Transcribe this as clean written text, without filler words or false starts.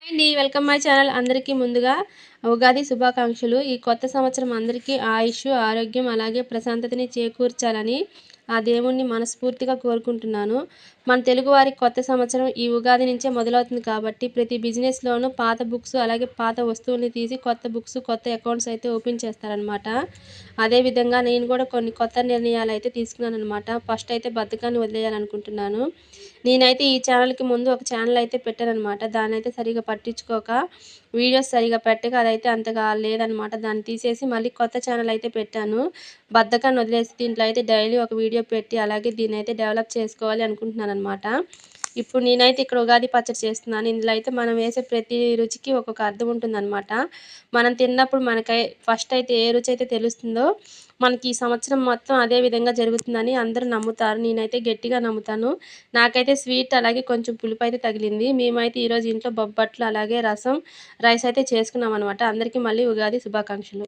అండి. Welcome my channel. అందరికీ ముందుగా ఉగాది శుభాకాంక్షలు. ఈ కొత్త సంవత్సరం అందరికీ ఆయుష్, ఆరోగ్యం అలాగే ప్రశాంతతని చేకూర్చాలని ఆ దేవుణ్ణి మనస్ఫూర్తిగా కోరుకుంటున్నాను. మన తెలుగువారికి కొత్త సంవత్సరం ఈ ఉగాది నుంచే మొదలవుతుంది కాబట్టి ప్రతి బిజినెస్‌లోనూ పాత బుక్స్ అలాగే పాత వస్తువుల్ని తీసి కొత్త బుక్స్, కొత్త అకౌంట్స్ అయితే ఓపెన్ చేస్తారనమాట. అదేవిధంగా నేను కూడా కొన్ని కొత్త నిర్ణయాలైతే తీసుకున్నాననమాట. ఫస్ట్ అయితే బద్ధకాన్ని వదిలేయాలనుకుంటున్నాను. నేనైతే ఈ ఛానల్‌కి ముందు ఒక ఛానల్ అయితే పెట్టాననమాట. దాన్నైతే సరిగ్గా పట్టించుకోక, వీడియోస్ సరిగ్గా పెట్టక అదైతే అంతగా లేదనమాట. దాన్ని తీసేసి మళ్ళీ కొత్త ఛానల్ అయితే పెట్టాను. బద్ధకాన్ని వదిలేసి దీంట్లో అయితే డైలీ ఒక వీడియో పెట్టి అలాగే దీన్నైతే డెవలప్ చేసుకోవాలి అనుకుంటున్నాననమాట. ఇప్పుడు నేనైతే ఇక్కడ ఉగాది పచ్చడి చేస్తున్నాను. ఇందులో అయితే మనం వేసే ప్రతి రుచికి ఒక్కొక్క అర్థం ఉంటుందనమాట. మనం తిన్నప్పుడు మనకై ఫస్ట్ అయితే ఏ రుచి అయితే తెలుస్తుందో మనకి ఈ సంవత్సరం మొత్తం అదే విధంగా జరుగుతుందని అందరూ నమ్ముతారు. నేనైతే గట్టిగా నమ్ముతాను. నాకైతే స్వీట్ అలాగే కొంచెం పులుపైతే తగిలింది. మేమైతే ఈరోజు ఇంట్లో బొబ్బట్లు అలాగే రసం, రైస్ అయితే చేసుకున్నామనమాట. అందరికీ మళ్ళీ ఉగాది శుభాకాంక్షలు.